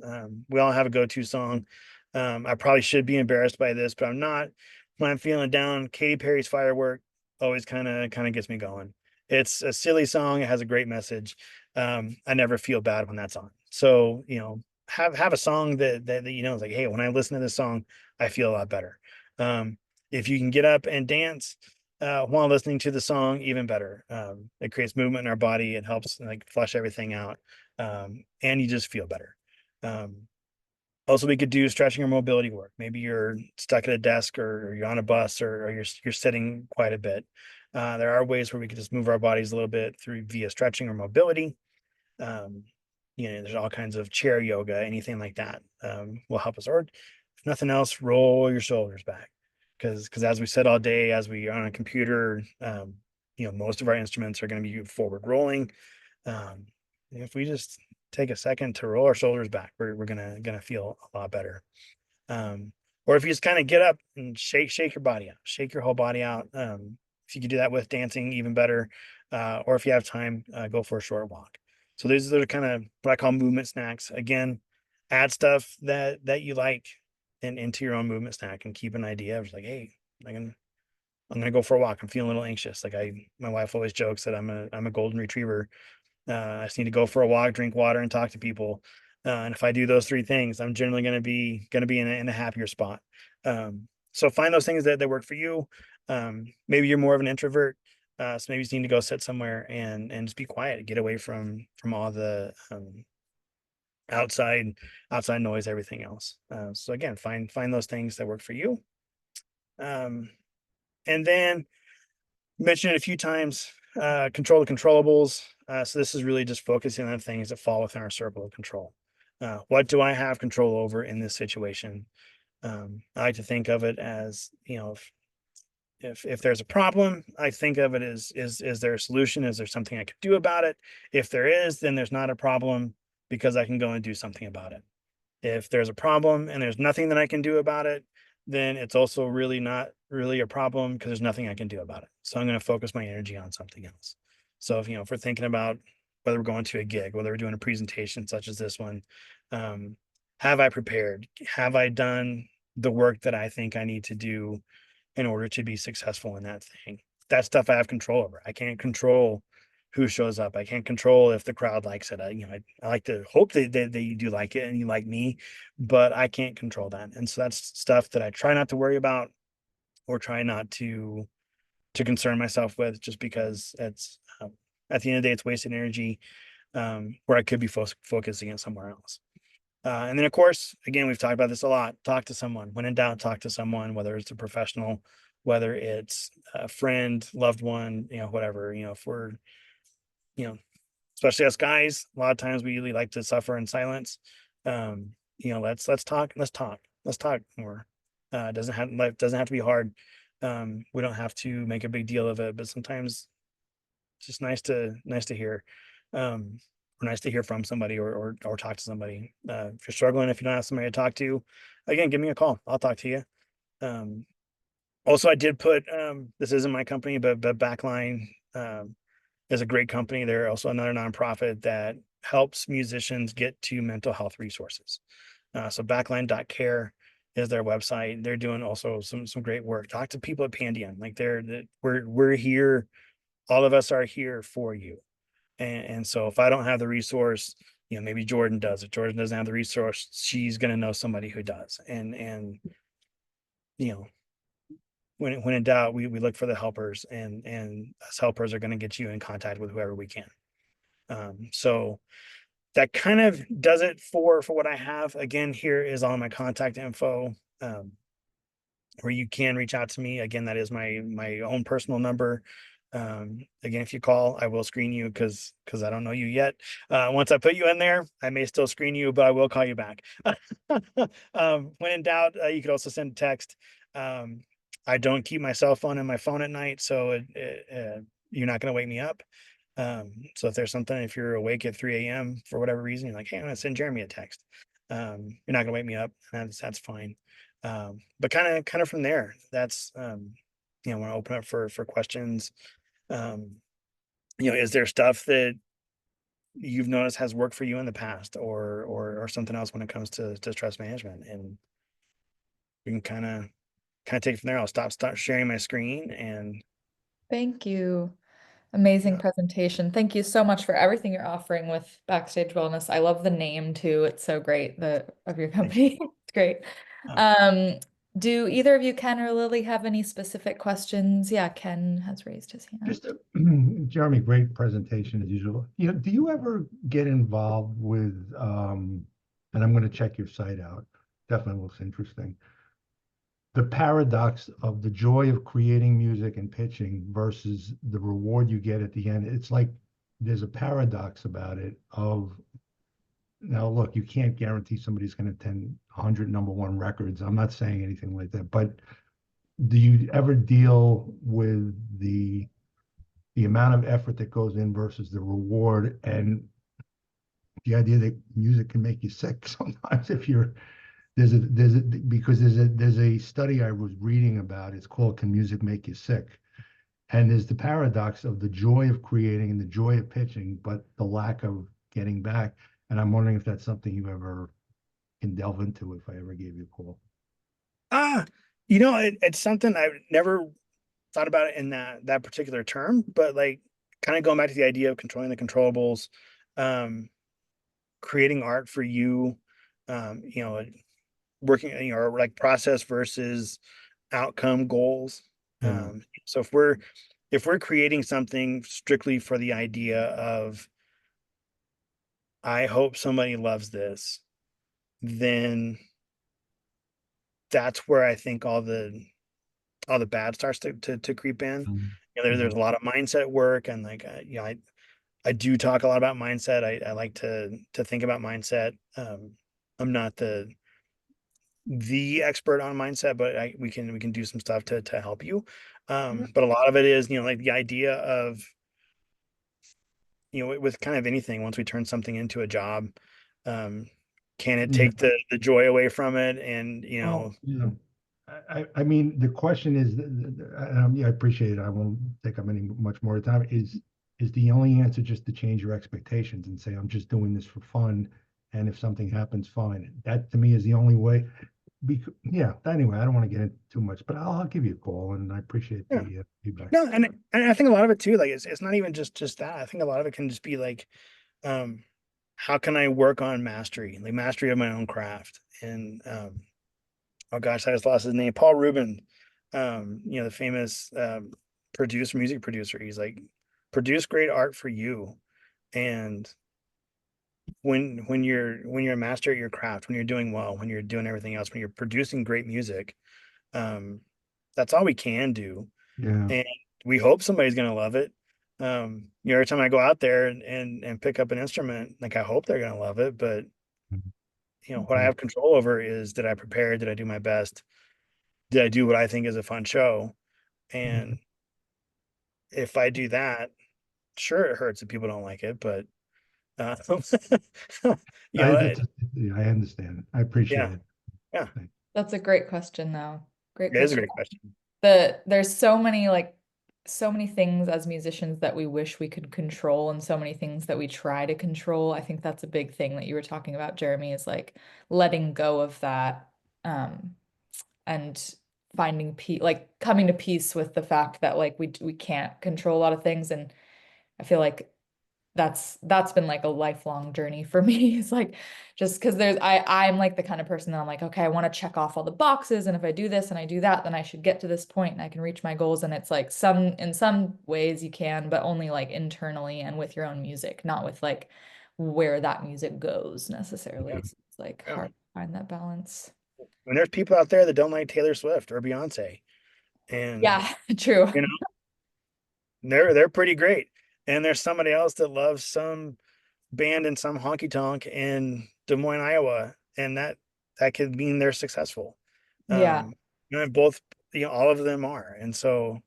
We all have a go-to song. I probably should be embarrassed by this, but I'm not. When I'm feeling down, Katy Perry's "Firework" always kind of gets me going. It's a silly song. It has a great message. I never feel bad when that's on. So have a song that is like, hey, when I listen to this song, I feel a lot better. If you can get up and dance while listening to the song, even better. It creates movement in our body. It helps like flush everything out, and you just feel better. Um, Also, we could do stretching or mobility work. Maybe you're stuck at a desk, or you're on a bus, or you're sitting quite a bit. There are ways where we could just move our bodies a little bit through via stretching or mobility. Um, there's all kinds of chair yoga, anything like that will help us. Or if nothing else, roll your shoulders back, because as we said all day, as we are on a computer, most of our instruments are going to be forward rolling. Um, if we just take a second to roll our shoulders back, we're gonna feel a lot better. Um, or if you just kind of get up and shake your body out, shake your whole body out. If you could do that with dancing, even better. Or if you have time, go for a short walk. So those are kind of what I call movement snacks. Again, add stuff that you like and into your own movement snack, and keep an idea of like, hey, I'm gonna I'm gonna go for a walk. I'm feeling a little anxious. Like my wife always jokes that I'm a golden retriever. I just need to go for a walk, drink water, and talk to people. And if I do those three things, I'm generally going to be in a happier spot. So find those things that work for you. Maybe you're more of an introvert, so maybe you just need to go sit somewhere and just be quiet, get away from all the outside outside noise, everything else. So again, find those things that work for you. Um, and then mentioned it a few times. Control the controllables. So this is really just focusing on things that fall within our circle of control. What do I have control over in this situation? I like to think of it as, if there's a problem, I think of it as, is there a solution? Is there something I could do about it? If there is, then there's not a problem, because I can go and do something about it. If there's a problem and there's nothing that I can do about it, then it's also really not really a problem, because there's nothing I can do about it. So I'm going to focus my energy on something else. So if we're thinking about whether we're going to a gig, whether we're doing a presentation such as this one, um, have I prepared? Have I done the work that I think I need to do in order to be successful in that thing? That stuff I have control over. I can't control who shows up. I can't control if the crowd likes it. I like to hope that you do like it and you like me, but I can't control that. And so that's stuff that I try not to worry about, or try not to concern myself with, just because it's at the end of the day, it's wasted energy, where I could be focusing it somewhere else. And then, of course, again, we've talked about this a lot. Talk to someone. When in doubt, talk to someone, whether it's a professional, whether it's a friend, loved one, whatever. If we're, you know, especially us guys, a lot of times we really like to suffer in silence. Let's talk. Let's talk more. Life doesn't have to be hard. We don't have to make a big deal of it, but sometimes it's just nice to hear. Um, or nice to hear from somebody, or talk to somebody. If you're struggling, if you don't have somebody to talk to, again, give me a call. I'll talk to you. Um, Also, I did put, this isn't my company, but Backline is a great company. They're also another nonprofit that helps musicians get to mental health resources. So backline.care is their website. They're doing also some great work. Talk to people at Pandion. Like we're here. All of us are here for you. And so if I don't have the resource, maybe Jordan does. If Jordan doesn't have the resource, she's going to know somebody who does. And you know, when in doubt, we look for the helpers, and us helpers are going to get you in contact with whoever we can. So that kind of does it for what I have. Again, here is all my contact info, where you can reach out to me. Again, that is my own personal number. Again, if you call, I will screen you, because I don't know you yet. Once I put you in there, I may still screen you, but I will call you back. When in doubt, you could also send a text. I don't keep my cell phone in my phone at night, so you're not going to wake me up. So if there's something, if you're awake at 3 a.m. for whatever reason, you're like, hey, I'm going to send Jeremy a text. You're not going to wake me up. That's fine. But kind of from there, that's, when I open up for questions. um is there stuff that you've noticed has worked for you in the past, or something else when it comes to stress management? And we can kind of take it from there. I'll stop sharing my screen. And Thank you. Amazing yeah. presentation. Thank you so much for everything you're offering with Backstage Wellness. I love the name too. It's so great, the of your Thank you. company. It's great. uh, Um, do either of you, Ken or Lily, have any specific questions? Yeah, Ken has raised his hand. Just Jeremy, great presentation as usual. Do you ever get involved with, and I'm going to check your site out, definitely looks interesting. The paradox of the joy of creating music and pitching versus the reward you get at the end. It's like there's a paradox about it of now, look, you can't guarantee somebody's going to attend 100 number one records. I'm not saying anything like that, but do you ever deal with the amount of effort that goes in versus the reward and the idea that music can make you sick sometimes if you're because there's a study I was reading about. It's called Can Music Make You Sick? And there's the paradox of the joy of creating and the joy of pitching, but the lack of getting back. And I'm wondering if that's something you ever can delve into if I ever gave you a call. Ah, it's something I've never thought about it in that particular term, but like kind of going back to the idea of controlling the controllables, um, creating art for you, working, or like process versus outcome goals. Yeah. So if we're creating something strictly for the idea of I hope somebody loves this, then that's where I think all the bad starts to creep in. There's Mhm. a lot of mindset work, and like I do talk a lot about mindset. I like to think about mindset. I'm not the expert on mindset, but we can do some stuff to help you. Yeah. But a lot of it is, like the idea of, with kind of anything, once we turn something into a job, um, can it Yeah. take the joy away from it? And, Well, I mean, the question is, yeah, I appreciate it. I won't take up any much more time. Is the only answer just to change your expectations and say, I'm just doing this for fun, and if something happens, fine. That to me is the only way. Yeah. Anyway, I don't want to get into too much, but I'll give you a call, and I appreciate yeah. the feedback. No, and I think a lot of it too, like it's not even just that. I think a lot of it can just be like, um, how can I work on mastery, like mastery of my own craft? And oh gosh, I just lost his name. Paul Rubin, the famous music producer. He's like, produce great art for you. And when you're a master at your craft, when you're doing well, when you're doing everything else, when you're producing great music, um, that's all we can do. Yeah. And we hope somebody's gonna love it. Every time I go out there and pick up an instrument, like I hope they're gonna love it. But what I Yeah. have control over is, did I prepare? Did I do my best? Did I do what I think is a fun show? And if I do that, sure, it hurts if people don't like it, but uh, you know, it, Yeah, I understand. I appreciate yeah, it. yeah, That's a great question, though. Great it is a question. great question. There's so many things as musicians that we wish we could control and so many things that we try to control. I think that's a big thing that you were talking about, Jeremy, is like letting go of that, um, and finding peace, like coming to peace with the fact that like we can't control a lot of things. And I feel like that's been like a lifelong journey for me. It's like just because I'm like the kind of person that I'm like, okay, I want to check off all the boxes, and if I do this and I do that, then I should get to this point and I can reach my goals. And it's like in some ways you can, but only like internally and with your own music, not with like where that music goes Yeah, necessarily. So it's like yeah. hard to find that balance. And there's people out there that don't like Taylor Swift or Beyonce, and Yeah, true. you know, they're pretty great. And there's somebody else that loves some band in some honky tonk in Des Moines, Iowa, and that could mean they're successful. Yeah. Um, both, all of them are. And so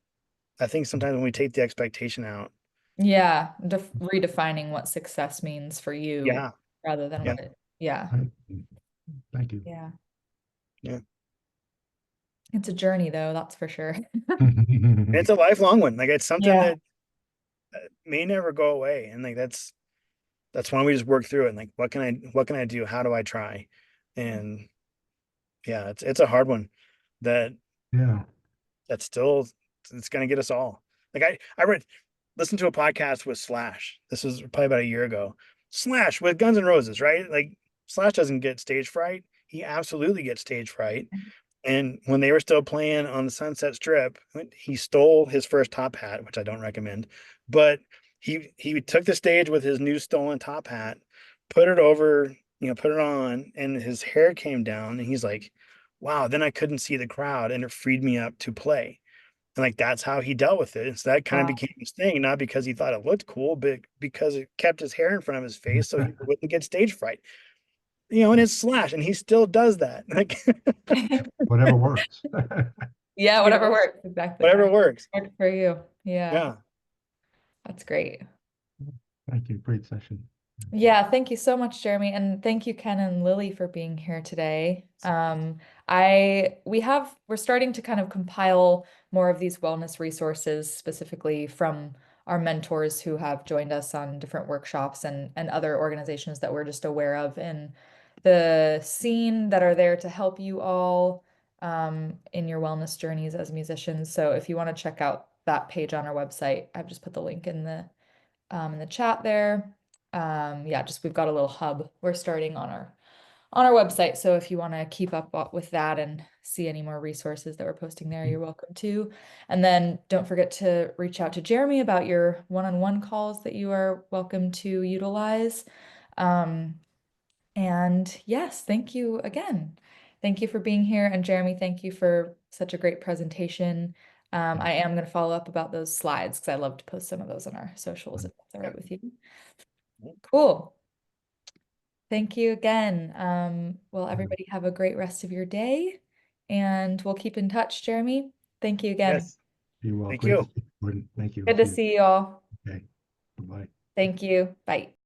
I think sometimes when we take the expectation out, Yeah. Redefining what success means for you yeah, rather than yeah, what it, yeah. I- Thank you. Yeah. yeah. It's a journey though, that's for sure. And it's a lifelong one. Like it's something Yeah. that may never go away. And like that's why we just work through it. And like, what can I do? How do I try? And yeah, it's a hard one that Yeah. that's still it's gonna get us all. Like I listened to a podcast with Slash. This was probably about a year ago. Slash with Guns N' Roses, right? Like Slash doesn't get stage fright. He absolutely gets stage fright. And when they were still playing on the Sunset Strip, he stole his first top hat, which I don't recommend. But he took the stage with his new stolen top hat, put it over put it on, and his hair came down, and he's like, wow, then I couldn't see the crowd, and it freed me up to play. And like that's how he dealt with it. And so that kind of Wow. became his thing, not because he thought it looked cool, but because it kept his hair in front of his face so he wouldn't get stage fright. And it's Slash, and he still does that. Like, Whatever works. Yeah, you whatever know, works. Exactly. whatever works. Worked for you. Yeah, Yeah. that's great. Thank you. Great session. Yeah, thank you so much, Jeremy, and thank you, Ken and Lily, for being here today. We're starting to kind of compile more of these wellness resources specifically from our mentors who have joined us on different workshops and other organizations that we're just aware of in the scene that are there to help you all in your wellness journeys as musicians. So if you want to check out that page on our website, I've just put the link in the chat there. Yeah, just we've got a little hub we're starting on our website. So if you want to keep up with that and see any more resources that we're posting there, you're welcome to. And then don't forget to reach out to Jeremy about your one-on-one calls that you are welcome to utilize. And yes, thank you again. Thank you for being here. And Jeremy, thank you for such a great presentation. I am going to follow up about those slides because I love to post some of those on our socials if that's all Yeah. right with you. Cool. Thank you again. Well, everybody have a great rest of your day and we'll keep in touch, Jeremy. Thank you again. Yes. Be well. Thank Great to you. see you, Gordon. Thank you. Good to see you all. Okay. Bye-bye. Thank you. Bye.